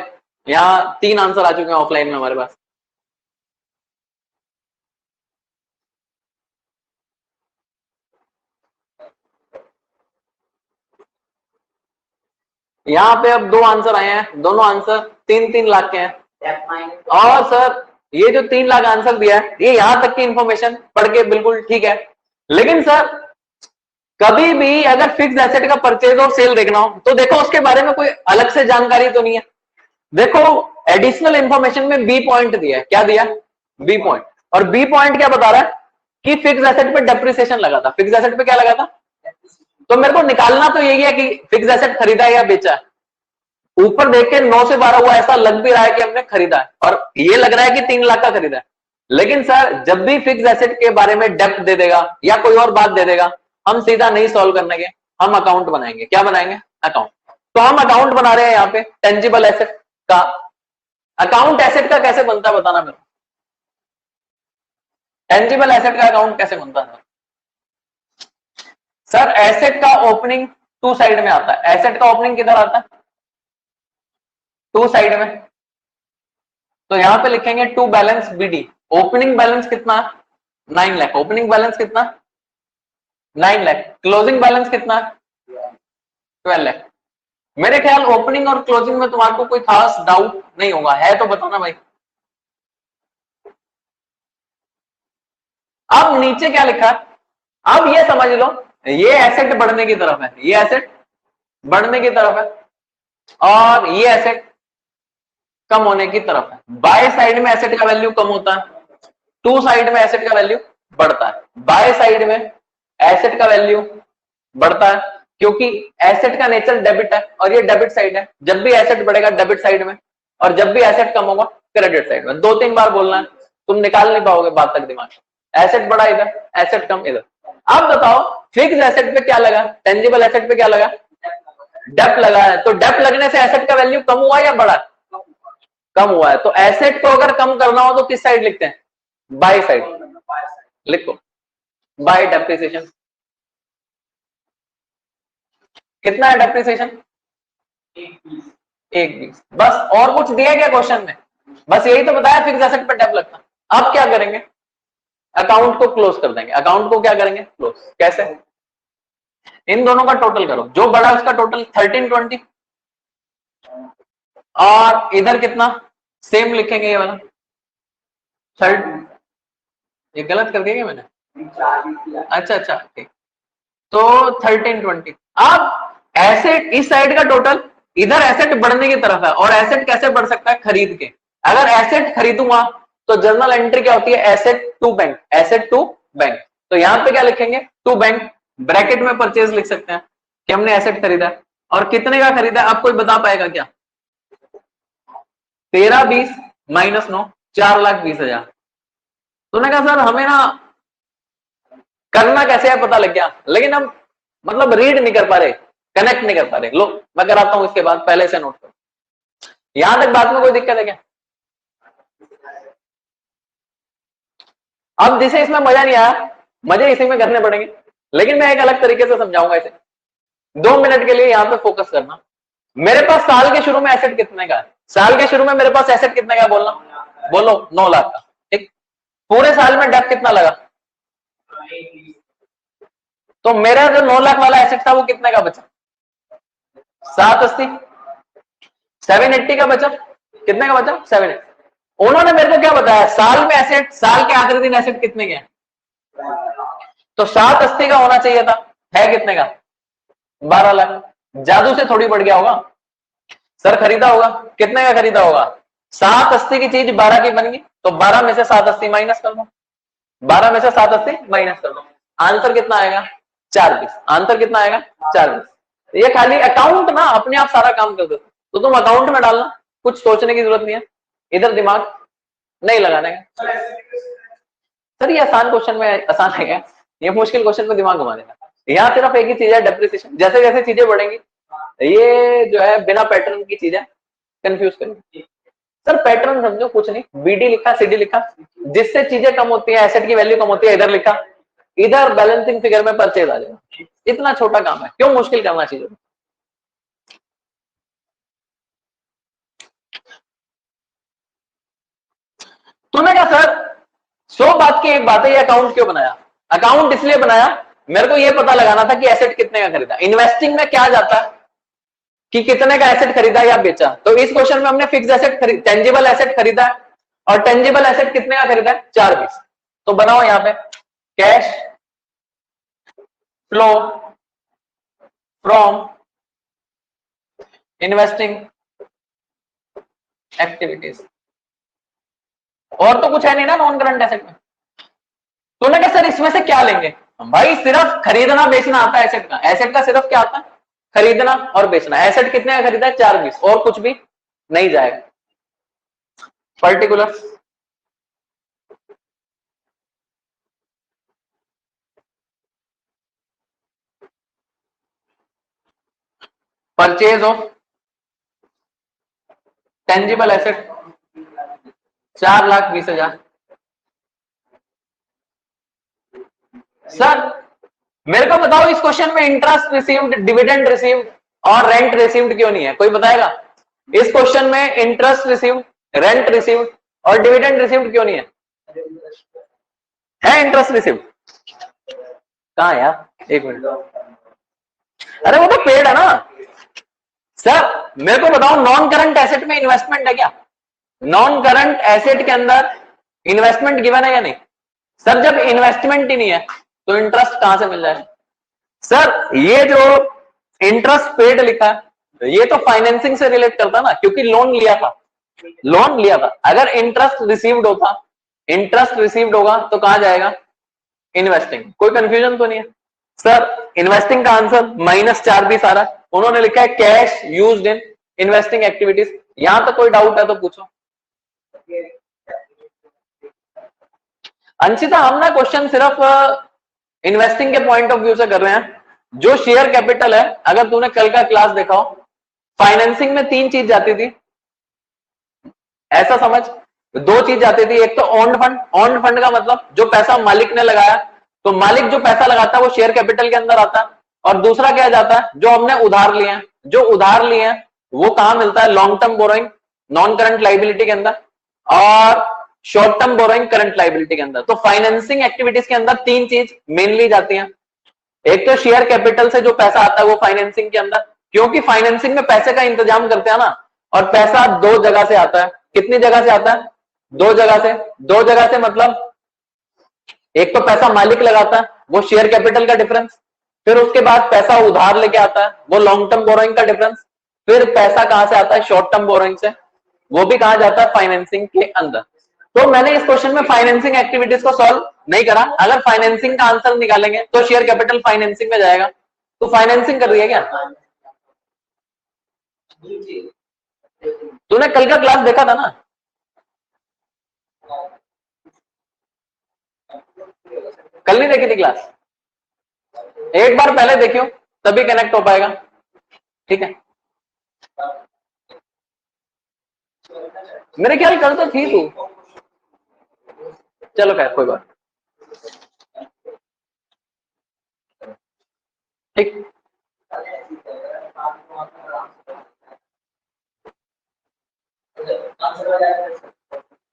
Speaker 1: यहाँ 3 आंसर आ चुके हैं ऑफलाइन में हमारे पास। यहाँ पे अब 2 आंसर आए हैं, दोनों आंसर 3-3 लाख के हैं। और सर ये जो 3 लाख आंसर दिया है, ये यहां तक की इंफॉर्मेशन पढ़ के बिल्कुल ठीक है, लेकिन सर कभी भी अगर फिक्स एसेट का परचेज और सेल देखना हो तो देखो उसके बारे में कोई अलग से जानकारी तो नहीं है। देखो एडिशनल इंफॉर्मेशन में बी पॉइंट दिया है, क्या दिया? B point. और बी पॉइंट क्या बता रहा है कि फिक्स एसेट पे डेप्रिसिएशन लगा था। फिक्स एसेट पे क्या लगा था? तो मेरे को निकालना तो यही है कि फिक्स एसेट खरीदा है या बेचा है। ऊपर देख के 9 से 12 हुआ, ऐसा लग भी रहा है कि हमने खरीदा है और ये लग रहा है कि 3 लाख का खरीदा है। लेकिन सर जब भी फिक्स एसेट के बारे में डेप्थ दे देगा या कोई और बात दे देगा, हम सीधा नहीं सॉल्व करने के, हम अकाउंट बनाएंगे। क्या बनाएंगे? अकाउंट। तो हम अकाउंट बना रहे हैं यहाँ पे टेंजिबल एसेट का। अकाउंट एसेट का कैसे बनता है बताना मेरे को। टेंजिबल एसेट का अकाउंट कैसे बनता है? सर एसेट का ओपनिंग 2 साइड में आता है। एसेट का ओपनिंग किधर आता है? 2 साइड में। तो यहां पे लिखेंगे to balance BD. Opening balance कितना? 9 लाख। ओपनिंग बैलेंस कितना? 9 लाख। क्लोजिंग बैलेंस कितना? 12 लाख। मेरे ख्याल ओपनिंग और क्लोजिंग में तुम्हारे को कोई खास डाउट नहीं होगा, है तो बताना भाई। अब नीचे क्या लिखा है? अब ये समझ लो, ये एसेट बढ़ने की तरफ है, ये एसेट बढ़ने की तरफ है और ये एसेट कम होने की तरफ है। बाय साइड में एसेट का वैल्यू कम होता है, टू साइड में एसेट का वैल्यू बढ़ता है। बाय साइड में एसेट का वैल्यू बढ़ता है क्योंकि एसेट का नेचर डेबिट है और ये डेबिट साइड है। जब भी एसेट बढ़ेगा डेबिट साइड में और जब भी एसेट कम होगा क्रेडिट साइड में। 2-3 बार बोलना है, तुम निकाल नहीं पाओगे बात तक दिमाग। एसेट बढ़ा इधर, एसेट कम इधर। अब बताओ फिक्स एसेट पे क्या लगा? टेंजिबल एसेट पे क्या लगा? डेप्थ लगा है। तो डेप्थ लगने से एसेट का वैल्यू कम हुआ या बढ़ा? कम हुआ है। तो एसेट को अगर कम करना हो तो किस साइड लिखते हैं? By side. लिखो बाय डेप्रिसिएशन। कितना है डेप्रिसिएशन? 1/20। बस और कुछ दिया क्या क्वेश्चन में? बस यही तो बताया फिक्स एसेट पर डेप्थ लगता। अब क्या करेंगे? अकाउंट को क्लोज कर देंगे। अकाउंट को क्या करेंगे? क्लोज। कैसे? इन दोनों का टोटल करो, जो बड़ा उसका टोटल 1320 और इधर कितना सेम लिखेंगे ये वाला। थर्ड ये गलत कर दिया क्या मैंने? अच्छा ठीक। तो 1320। अब एसेट इस साइड का टोटल, इधर एसेट बढ़ने की तरफ है और एसेट कैसे बढ़ सकता है? खरीद के। अगर एसेट खरीदूंगा तो जर्नल एंट्री क्या होती है? Asset to bank. Asset to bank. तो यहां पे क्या लिखेंगे? To bank. ब्रैकेट में परचेज लिख सकते हैं कि हमने एसेट खरीदा और कितने का खरीदा। आप कोई बता पाएगा क्या? 13/20 - 9 4,20,000। तूने कहा सर हमें ना करना कैसे है पता लग गया, लेकिन हम मतलब रीड नहीं कर पा रहे, कनेक्ट नहीं कर पा रहे। लो मैं कराता हूं इसके बाद, पहले से नोट करो। यहां तक बात में कोई दिक्कत है क्या? अब जिसे इसमें मजा नहीं आया, मजे इसी में करने पड़ेंगे, लेकिन मैं एक अलग तरीके से समझाऊंगा इसे। 2 मिनट के लिए यहां पे फोकस करना। मेरे पास साल के शुरू में एसेट कितने का है? साल के शुरू में मेरे पास एसेट कितने का? बोलना, बोलो। 9 लाख का। ठीक। पूरे साल में डेप्थ कितना लगा? तो मेरा जो 9 लाख वाला एसेट था वो कितने का बचा? 780। 780 का बचा। कितने का बचा? 780। उन्होंने मेरे को क्या बताया? साल में एसेट, साल के आखिरी दिन एसेट कितने के हैं? तो 780 का होना चाहिए था। है कितने का? 12 लाख। जादू से थोड़ी बढ़ गया होगा सर। खरीदा होगा। कितने का खरीदा होगा? 780 की चीज 12 की बन गई, तो 12 में से 780 माइनस कर दो। 12 में से 780 माइनस कर दो। आंसर कितना आएगा? 420। आंसर कितना आएगा? 420। ये खाली अकाउंट ना अपने आप सारा काम कर देता, तो तुम अकाउंट में डालना, कुछ सोचने की जरूरत नहीं है, इधर दिमाग नहीं लगाने का। सर ये आसान क्वेश्चन में आसान है क्या? ये मुश्किल क्वेश्चन में दिमाग घुमा देगा। यहाँ सिर्फ एक ही चीज है, डेप्रिसिएशन। जैसे जैसे चीजें बढ़ेंगी ये जो है बिना पैटर्न की चीजें कंफ्यूज करेंगी। सर पैटर्न समझो कुछ नहीं, बीडी लिखा, सीडी लिखा, जिससे चीजें कम होती है, एसेट की वैल्यू कम होती है, इधर लिखा, इधर बैलेंसिंग फिगर में परचेज आ जाएगा। इतना छोटा काम है, क्यों मुश्किल करना चाहिए? तूने कहा सर 100 बात की एक बात है, ये अकाउंट क्यों बनाया? अकाउंट इसलिए बनाया मेरे को ये पता लगाना था कि एसेट कितने का खरीदा। इन्वेस्टिंग में क्या जाता है? कि कितने का एसेट खरीदा या बेचा। तो इस क्वेश्चन में हमने फिक्स एसेट टेंजिबल एसेट खरीदा है, और टेंजिबल एसेट कितने का खरीदा है, 4 पीस। तो बनाओ यहां पे cash flow from investing activities. और तो कुछ है नहीं ना नॉन करंट एसेट में। तो ना सर इसमें से क्या लेंगे, भाई सिर्फ खरीदना बेचना आता है एसेट का। एसेट का सिर्फ क्या आता है, खरीदना और बेचना। एसेट कितने का खरीदा है, 4 पीस, और कुछ भी नहीं जाएगा। Particular purchase of tangible asset 4,20,000। Sir मेरे को बताओ इस क्वेश्चन में इंटरेस्ट रिसीव्ड, डिविडेंड रिसीव्ड और रेंट रिसीव्ड क्यों नहीं है, कोई बताएगा? इस क्वेश्चन में इंटरेस्ट रिसीव्ड, रेंट रिसीव्ड और डिविडेंड रिसीव्ड क्यों नहीं है? है इंटरेस्ट रिसीव्ड? कहां यार, एक मिनट, अरे वो तो पेड है ना। सर मेरे को बताओ नॉन करंट एसेट में इन्वेस्टमेंट है क्या? नॉन करंट एसेट के अंदर इन्वेस्टमेंट गिवन है या नहीं? सर जब इन्वेस्टमेंट ही नहीं है तो इंटरेस्ट कहां से मिल जाए? सर ये जो इंटरेस्ट पेड लिखा है ये तो फाइनेंसिंग से रिलेट करता ना, क्योंकि लोन लिया था, लोन लिया था। अगर इंटरेस्ट रिसीव्ड होता, इंटरेस्ट रिसीव्ड होगा तो कहां जाएगा, इन्वेस्टिंग। कोई कंफ्यूजन तो नहीं है? सर इन्वेस्टिंग का आंसर -4 भी सारा उन्होंने लिखा है cash used in investing activities. यहां तक कोई डाउट है तो पूछो। अंशिता हम ना क्वेश्चन सिर्फ इन्वेस्टिंग के पॉइंट ऑफ व्यू से कर रहे हैं। जो शेयर कैपिटल है, अगर तूने कल का क्लास देखा हो, फाइनेंसिंग में 3 चीज जाती थी, ऐसा समझ, 2 चीज जाती थी। एक तो ओन्ड फंड, ओन्ड फंड का मतलब जो पैसा मालिक ने लगाया, तो मालिक जो पैसा लगाता है वो शेयर कैपिटल के अंदर आता है। और दूसरा क्या जाता है, जो हमने उधार लिए हैं, जो उधार लिए हैं वो कहां मिलता है, long term borrowing non current liability के अंदर, और short term borrowing current liability के अंदर। तो फाइनेंसिंग एक्टिविटीज के अंदर 3 चीज मेनली जाती हैं। एक तो शेयर कैपिटल से जो पैसा आता है वो फाइनेंसिंग के अंदर, क्योंकि फाइनेंसिंग में पैसे का इंतजाम करते हैं ना, और पैसा 2 जगह से आता है। कितनी जगह से आता है, 2 जगह से। 2 जगह से मतलब एक तो पैसा मालिक लगाता है वो शेयर कैपिटल का डिफरेंस, फिर उसके बाद पैसा उधार लेके आता है वो लॉन्ग टर्म बोरोइंग का डिफरेंस, फिर पैसा कहां से आता है, शॉर्ट टर्म बोरोइंग से, वो भी कहां जाता है, फाइनेंसिंग के अंदर। तो मैंने इस क्वेश्चन में फाइनेंसिंग एक्टिविटीज को सॉल्व नहीं करा। अगर फाइनेंसिंग का आंसर निकालेंगे तो शेयर कैपिटल फाइनेंसिंग में जाएगा। तो फाइनेंसिंग कर रही है क्या? तूने कल का क्लास देखा था ना? कल नहीं देखी थी क्लास? एक बार पहले देखियो तभी कनेक्ट हो पाएगा, ठीक है? मेरे ख्याल कल तो थी तू, चलो खैर कोई बात, ठीक।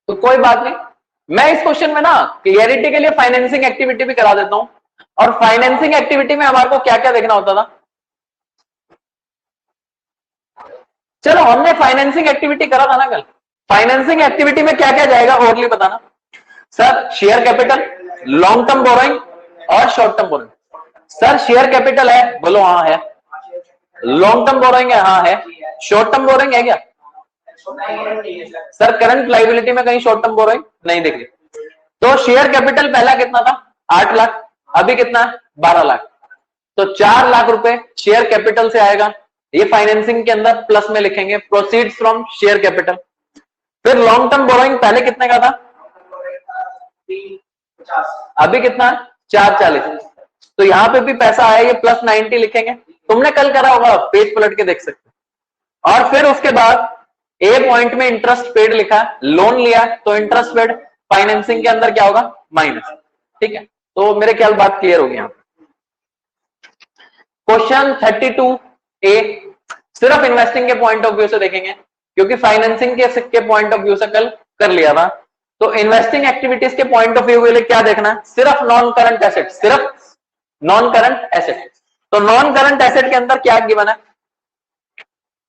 Speaker 1: तो कोई बात नहीं, मैं इस क्वेश्चन में ना क्लियरिटी के लिए फाइनेंसिंग एक्टिविटी भी करा देता हूं। और फाइनेंसिंग एक्टिविटी में हमारे को क्या क्या देखना होता था, चलो हमने फाइनेंसिंग एक्टिविटी करा था ना कल। फाइनेंसिंग एक्टिविटी में क्या क्या जाएगा ओरली बताना। Sir share capital, long term borrowing और short term borrowing. Sir share capital है, बोलो हाँ है। लॉन्ग टर्म बोरोइंग है, हाँ है। शॉर्ट टर्म बोरोइंग है क्या? सर करंट लाइबिलिटी में कहीं शॉर्ट टर्म बोरोइंग नहीं दिख रही। तो शेयर कैपिटल पहला कितना था, 8 लाख, अभी कितना है, 12 लाख। तो 4 लाख रुपए शेयर कैपिटल से आएगा, ये फाइनेंसिंग के अंदर प्लस में लिखेंगे, प्रोसीड्स फ्रॉम शेयर कैपिटल। फिर लॉन्ग टर्म बोरोइंग पहले कितने का था, अभी कितना है, 440। तो यहां पे भी पैसा आया, ये +90 लिखेंगे। तुमने कल करा होगा, पेज पलट के देख सकते। और फिर उसके बाद ए पॉइंट में इंटरेस्ट पेड लिखा, लोन लिया तो इंटरेस्ट पेड, फाइनेंसिंग के अंदर क्या होगा, माइनस, ठीक है? तो मेरे ख्याल बात क्लियर होगी। यहां क्वेश्चन 32A सिर्फ इन्वेस्टिंग के पॉइंट ऑफ व्यू से देखेंगे, क्योंकि फाइनेंसिंग के पॉइंट ऑफ व्यू से कल कर लिया था। तो इन्वेस्टिंग एक्टिविटीज के पॉइंट ऑफ व्यू के लिए क्या देखना है, सिर्फ नॉन करंट एसेट, सिर्फ नॉन करंट एसेट। तो नॉन करंट एसेट के अंदर क्या गिवन है,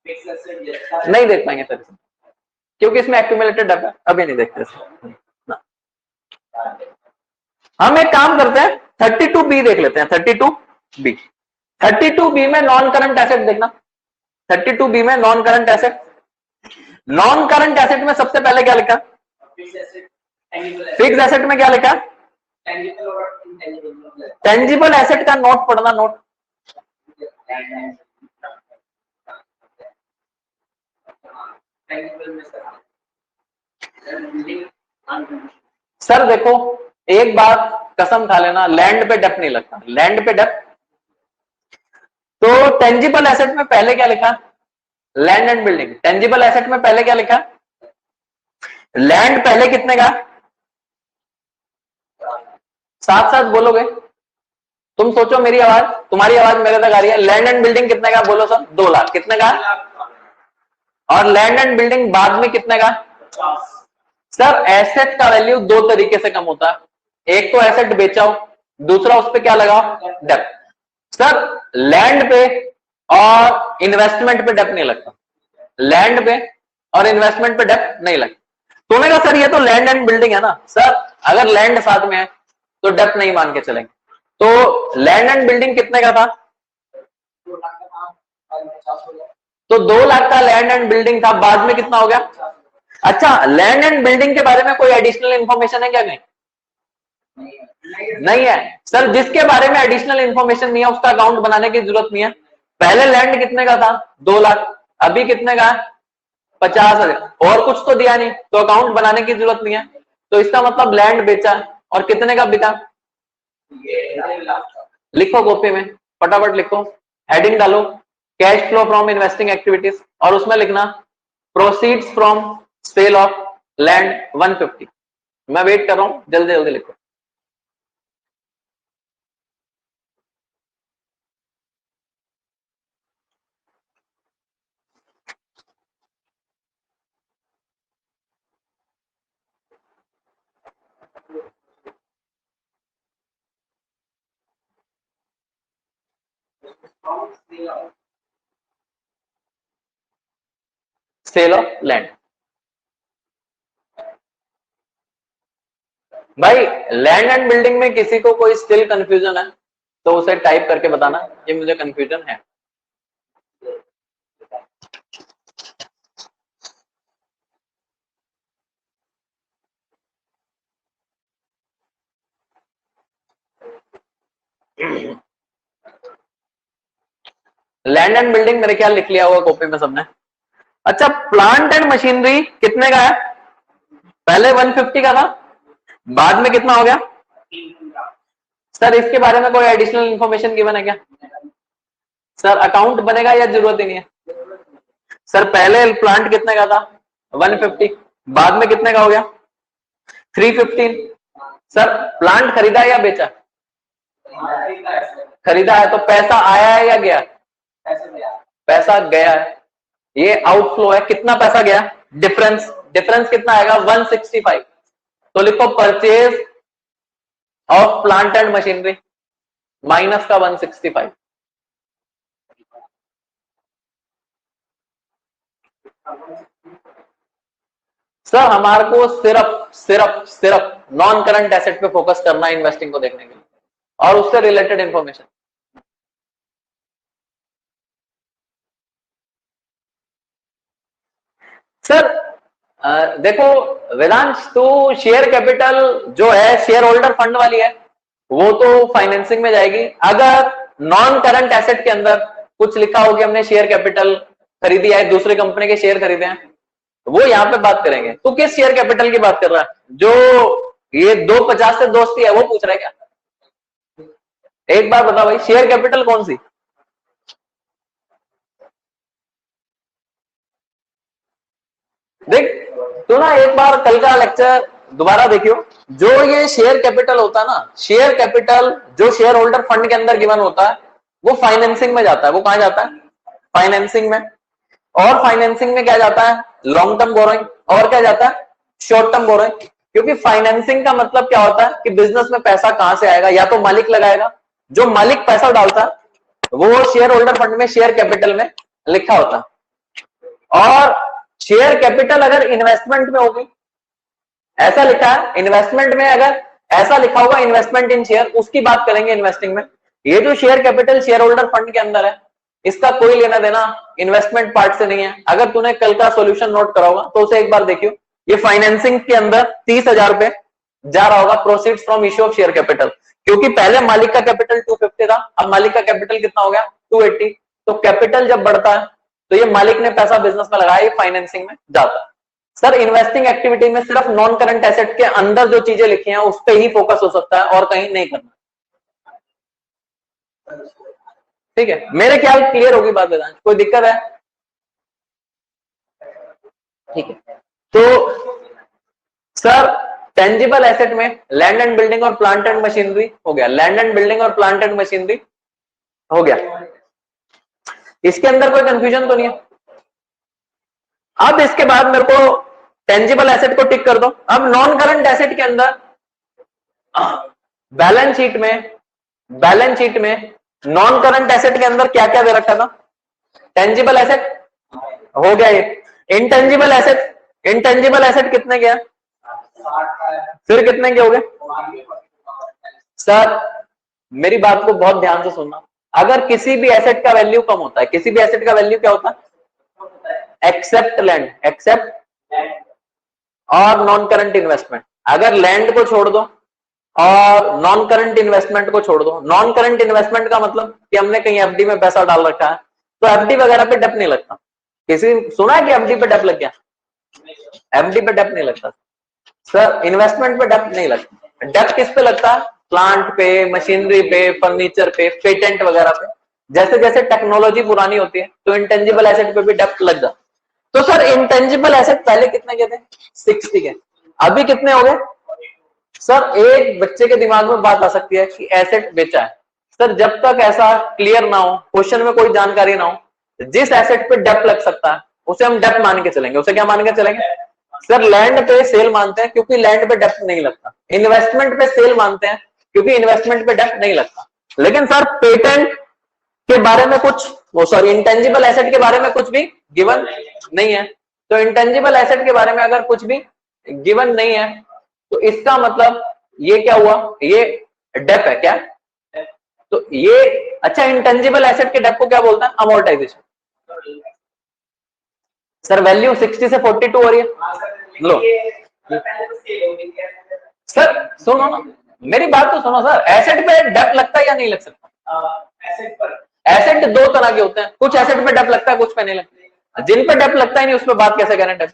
Speaker 1: नहीं देख पाएंगे सर, क्योंकि इसमें एक्यूमुलेटेड डेब्ट है, अभी नहीं देखते सर। हम एक काम करते हैं 32B देख लेते हैं। 32B, 32B में नॉन करंट एसेट देखना। 32B में non current asset, non current asset में सबसे पहले क्या लिखा? फिक्स एसेट में क्या लिखा? टेंजिबल एसेट का नोट पढ़ना, नोट। सर देखो, एक बात कसम खा लेना, लैंड पे डेप्थ नहीं लगता। लैंड पे डेप्थ, तो टेंजिबल एसेट में पहले क्या लिखा? Land and building. Tangible asset में पहले क्या लिखा? लैंड पहले कितने का? साथ साथ बोलोगे, तुम सोचो, मेरी आवाज, तुम्हारी आवाज मेरे तक आ रही है। लैंड एंड बिल्डिंग कितने का? बोलो सर। 2 लाख। कितने का? और लैंड एंड बिल्डिंग बाद में कितने का? सर एसेट का वैल्यू 2 तरीके से कम होता है। एक तो एसेट बेचाओ, दूसरा उस पर क्या लगाओ? डेप्थ। सर लैंड पे और इन्वेस्टमेंट पे डेप्थ नहीं लगता। लैंड पे और इन्वेस्टमेंट पे डेप्थ नहीं लगता। तूने कहा सर ये तो लैंड एंड बिल्डिंग है ना। सर अगर लैंड साथ में है तो डेप्थ नहीं मान के चलेंगे। तो लैंड एंड बिल्डिंग कितने का था? तो 2 लाख का लैंड एंड बिल्डिंग था, बाद में कितना हो गया? अच्छा, लैंड एंड बिल्डिंग के बारे में कोई एडिशनल इंफॉर्मेशन है क्या? नहीं है सर। जिसके बारे में एडिशनल इंफॉर्मेशन नहीं है उसका अकाउंट बनाने की जरूरत नहीं है। पहले लैंड कितने का था? 2 लाख। अभी कितने का? 50,000। और कुछ तो दिया नहीं, तो अकाउंट बनाने की जरूरत नहीं है। तो इसका मतलब लैंड बेचा और कितने का बिका? लिखो कॉपी में, फटाफट लिखो, हेडिंग डालो cash flow from investing activities, और उसमें लिखना proceeds from sale of land 150। मैं वेट कर रहा हूं, जल्दी जल्दी लिखो। Sale of land. भाई लैंड एंड बिल्डिंग में किसी को कोई स्टिल कंफ्यूजन है तो उसे टाइप करके बताना, ये मुझे कंफ्यूजन है। लैंड एंड बिल्डिंग मेरे ख्याल लिख लिया होगा कॉपी में सबने। अच्छा, प्लांट एंड मशीनरी कितने का है? पहले 150 का था, बाद में कितना हो गया? सर इसके बारे में कोई एडिशनल इंफॉर्मेशन गिवन है क्या? सर अकाउंट बनेगा या जरूरत ही नहीं है? सर पहले प्लांट कितने का था? 150, बाद में कितने का हो गया? 315। सर प्लांट खरीदा या बेचा? खरीदा है, तो पैसा आया है या गया? पैसा गया है, ये आउटफ्लो है। कितना पैसा गया? डिफरेंस। डिफरेंस कितना आएगा? 165। तो लिखो purchase of plant and machinery minus का 165। सर हमारे को सिर्फ नॉन करंट एसेट पे फोकस करना है इन्वेस्टिंग को देखने के लिए, और उससे रिलेटेड इंफॉर्मेशन। सर देखो वेदांश, तो शेयर कैपिटल जो है शेयर होल्डर फंड वाली है, वो तो फाइनेंसिंग में जाएगी। अगर नॉन करंट एसेट के अंदर कुछ लिखा हो कि हमने शेयर कैपिटल खरीदी है, दूसरे कंपनी के शेयर खरीदे हैं, वो यहाँ पे बात करेंगे। तो किस शेयर कैपिटल की बात कर रहा है? जो ये 250 से दोस्ती है वो पूछ रहा है क्या? एक बार बताओ भाई, शेयर कैपिटल कौन सी? देख तो ना, एक बार कल का लेक्चर दोबारा देखियो। जो ये शेयर कैपिटल होता है ना, शेयर कैपिटल जो शेयर होल्डर फंड के अंदर गिवन होता है वो फाइनेंसिंग में जाता है। वो कहां जाता है? फाइनेंसिंग में। और फाइनेंसिंग में क्या जाता है? Long term borrowing. और क्या जाता है? Short term borrowing. क्योंकि फाइनेंसिंग का मतलब क्या होता है कि बिजनेस में पैसा कहां से आएगा? या तो मालिक लगाएगा, जो मालिक पैसा डालता है वो शेयर होल्डर फंड में शेयर कैपिटल में लिखा होता है। और शेयर कैपिटल अगर इन्वेस्टमेंट में होगी, ऐसा लिखा है इन्वेस्टमेंट में, अगर ऐसा लिखा होगा इन्वेस्टमेंट इन शेयर, उसकी बात करेंगे इन्वेस्टिंग में। ये जो share capital share holder fund के अंदर है, इसका कोई लेना देना इन्वेस्टमेंट पार्ट से नहीं है। अगर तूने कल का सॉल्यूशन नोट करा होगा तो उसे एक बार देखियो, ये फाइनेंसिंग के अंदर 30,000 रुपए जा रहा होगा proceeds from issue of share capital, क्योंकि पहले मालिक का कैपिटल 250 था, अब मालिक का कैपिटल कितना हो गया 280। तो कैपिटल जब बढ़ता है तो ये मालिक ने पैसा बिजनेस में लगाया, ये फाइनेंसिंग में जाता है। सर इन्वेस्टिंग एक्टिविटी में सिर्फ नॉन करंट एसेट के अंदर जो चीजें लिखी हैं उस पर ही फोकस हो सकता है और कहीं नहीं करना। ठीक है, मेरे ख्याल क्लियर होगी बात वेदांश, कोई दिक्कत है? ठीक है, तो सर टेंजिबल एसेट में लैंड एंड बिल्डिंग और प्लांट एंड मशीनरी हो गया, लैंड एंड बिल्डिंग और प्लांट एंड मशीनरी हो गया, इसके अंदर कोई कंफ्यूजन तो नहीं है। अब इसके बाद मेरे को टेंजिबल एसेट को टिक कर दो। अब नॉन करंट एसेट के अंदर बैलेंस शीट में नॉन करंट एसेट के अंदर क्या क्या दे रखा था? टेंजिबल एसेट हो गया ये। इंटेंजिबल एसेट कितने गया? फिर कितने के हो गए? सर मेरी बात को बहुत ध्यान से सुनना, अगर किसी भी एसेट का वैल्यू कम होता है, किसी भी एसेट का वैल्यू क्या होता है? एक्सेप्ट लैंड, एक्सेप्ट और नॉन करंट इन्वेस्टमेंट। अगर लैंड को छोड़ दो और नॉन करंट इन्वेस्टमेंट को छोड़ दो, नॉन करंट इन्वेस्टमेंट का मतलब कि हमने कहीं एफडी में पैसा डाल रखा है तो एफडी वगैरह पे डेप नहीं लगता। किसी सुना है कि एफडी पे डेप लग गया? एफडी पे डेप नहीं लगता सर, इन्वेस्टमेंट पे डेप नहीं लगता। डेप किस पे लगता है? प्लांट पे, मशीनरी पे, फर्नीचर पे, पेटेंट वगैरह पे। जैसे जैसे टेक्नोलॉजी पुरानी होती है तो इंटेंजिबल एसेट पे भी डेप लग जाता। तो सर इंटेंजिबल एसेट पहले कितने के थे? 60 के, अभी कितने हो गए? सर एक बच्चे के दिमाग में बात आ सकती है कि एसेट बेचा है। सर जब तक ऐसा क्लियर ना हो, क्वेश्चन में कोई जानकारी ना हो, जिस एसेट पे डेप लग सकता है उसे हम डेप मान के चलेंगे। उसे क्या मान के चलेंगे? सर लैंड पे सेल मानते हैं क्योंकि लैंड पे डेप नहीं लगता। इन्वेस्टमेंट पे सेल मानते हैं क्योंकि इन्वेस्टमेंट पे डेप नहीं लगता। लेकिन सर पेटेंट के बारे में कुछ, इंटेंजिबल एसेट के बारे में कुछ भी गिवन नहीं है। तो इंटेंजिबल एसेट के बारे में अगर कुछ भी गिवन नहीं है तो इसका मतलब ये क्या हुआ? ये डेप है क्या? तो ये अच्छा, इंटेंजिबल एसेट के डेप को क्या बोलता है? अमोर्टाइजेशन। सर वैल्यू 60 से 42 हो रही है। लो सर सुनो ना, मेरी बात तो सुनो सर, एसेट पे डेप लगता है या नहीं लग सकता? एसेट दो तरह के होते हैं, कुछ एसेट पे डेप लगता है, कुछ पे नहीं लगता। जिन पे डेप लगता ही नहीं उस पर बात कैसे करें डेप?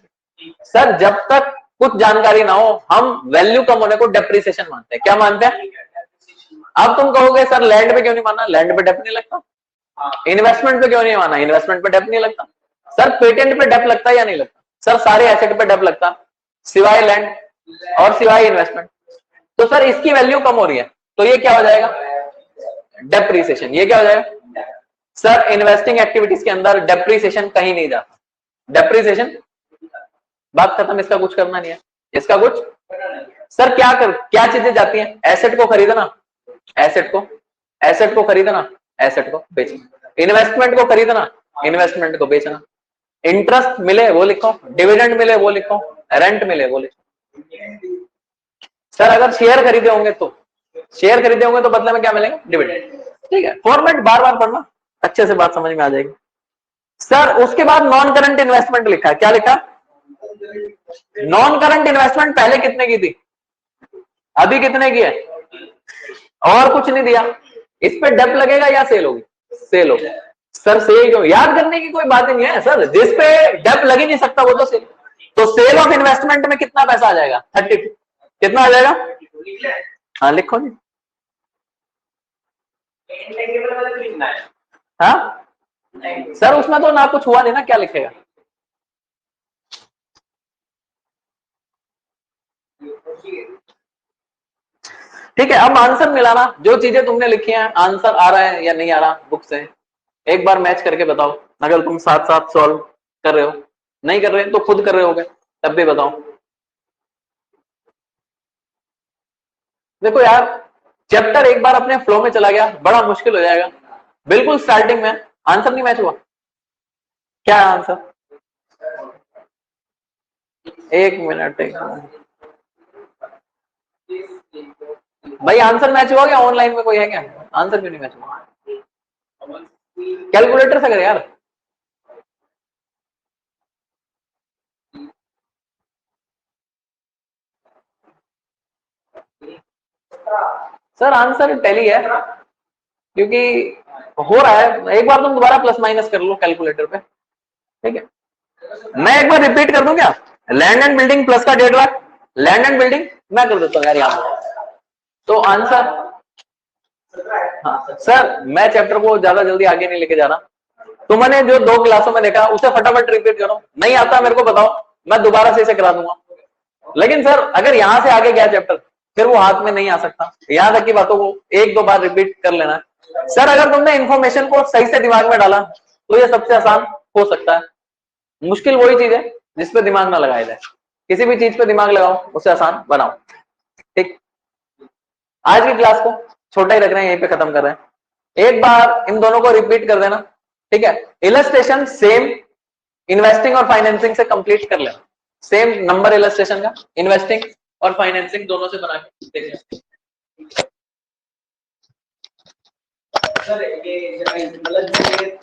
Speaker 1: सर जब तक कुछ जानकारी ना हो हम वैल्यू कम होने को डेप्रिसिएशन मानते हैं। क्या मानते हैं? अब तुम कहोगे सर लैंड पे क्यों नहीं माना? लैंड पे डेप नहीं लगता। इन्वेस्टमेंट पे क्यों नहीं माना? इन्वेस्टमेंट पे डेप नहीं लगता। सर पेटेंट पे डेप लगता है या नहीं लगता? सर सारे एसेट पे डेप लगता सिवाय लैंड और सिवाय इन्वेस्टमेंट। तो सर इसकी वैल्यू कम हो रही है तो ये क्या हो जाएगा? डेप्रिसिएशन। ये क्या हो जाएगा? सर इन्वेस्टिंग एक्टिविटीज के अंदर डेप्रिसिएशन कहीं नहीं जाता। डेप्रिसिएशन बात खत्म, इसका कुछ करना नहीं है, इसका कुछ। सर क्या चीजें जाती हैं? एसेट को खरीदना, एसेट को खरीदना, एसेट को बेचना, इन्वेस्टमेंट को खरीदना, इन्वेस्टमेंट को बेचना, इंटरेस्ट मिले वो लिखो, डिविडेंड मिले वो लिखो, रेंट मिले वो लिखो। सर अगर शेयर खरीदे होंगे तो बदले में क्या मिलेगा? डिविडेंड। ठीक है, फॉर्मेट बार बार पढ़ना, अच्छे से बात समझ में आ जाएगी। सर उसके बाद नॉन करंट इन्वेस्टमेंट लिखा है, क्या लिखा? नॉन करंट इन्वेस्टमेंट पहले कितने की थी, अभी कितने की है? और कुछ नहीं दिया। इस पे डेप लगेगा या सेल होगी? सेल होगी। सर सेल क्यों? याद करने की कोई बात ही नहीं है सर, जिस पे डेप लग ही नहीं सकता वो तो सेल। तो सेल ऑफ इन्वेस्टमेंट में कितना पैसा आ जाएगा? 32। कितना आ जाएगा? हाँ लिखो जी। हाँ सर उसमें तो ना कुछ हुआ नहीं ना, क्या लिखेगा? ठीक है, अब आंसर मिलाना, जो चीजें तुमने लिखी हैं आंसर आ रहा है या नहीं आ रहा बुक से, एक बार मैच करके बताओ। अगर तुम साथ साथ सॉल्व कर रहे हो, नहीं कर रहे तो खुद कर रहे होगे, तब भी बताओ। देखो यार, चैप्टर एक बार अपने फ्लो में चला गया बड़ा मुश्किल हो जाएगा। बिल्कुल स्टार्टिंग में आंसर नहीं मैच हुआ, क्या है आंसर? एक मिनट भाई, आंसर मैच हुआ क्या? ऑनलाइन में कोई है क्या? आंसर क्यों नहीं मैच हुआ? कैलकुलेटर से कर यार। सर आंसर टैली है, क्योंकि हो रहा है। एक बार तुम दोबारा प्लस माइनस कर लो कैलकुलेटर पे, ठीक है? मैं एक बार रिपीट कर दूं क्या? लैंड एंड बिल्डिंग प्लस का 1.5 लाख, लैंड एंड बिल्डिंग मैं कर देता हूँ यार यहाँ पे। तो आंसर, हाँ सर मैं चैप्टर को ज्यादा जल्दी आगे नहीं लेके जा रहा। तुमने जो 2 क्लासों में देखा उसे फटाफट रिपीट करो, नहीं आता मेरे को बताओ, मैं दोबारा से इसे करा दूंगा। लेकिन सर अगर यहां से आगे गया चैप्टर, फिर वो हाथ में नहीं आ सकता। याद रखी बातों को, 1-2 बार रिपीट कर लेना। सर अगर तुमने इंफॉर्मेशन को सही से दिमाग में डाला तो ये सबसे आसान हो सकता है। मुश्किल वही चीज है जिसपे दिमाग ना लगाया जाए। किसी भी चीज पे दिमाग लगाओ, उसे आसान बनाओ। ठीक, आज की क्लास को छोटा ही रख रहे हैं, यहीं पे खत्म कर रहे हैं। एक बार इन दोनों को रिपीट कर देना, ठीक है? इलस्ट्रेशन सेम इन्वेस्टिंग और फाइनेंसिंग से कंप्लीट कर लेना। सेम नंबर इलस्ट्रेशन का इन्वेस्टिंग और फाइनेंसिंग दोनों से बना के देखिए।
Speaker 2: सर ये मतलब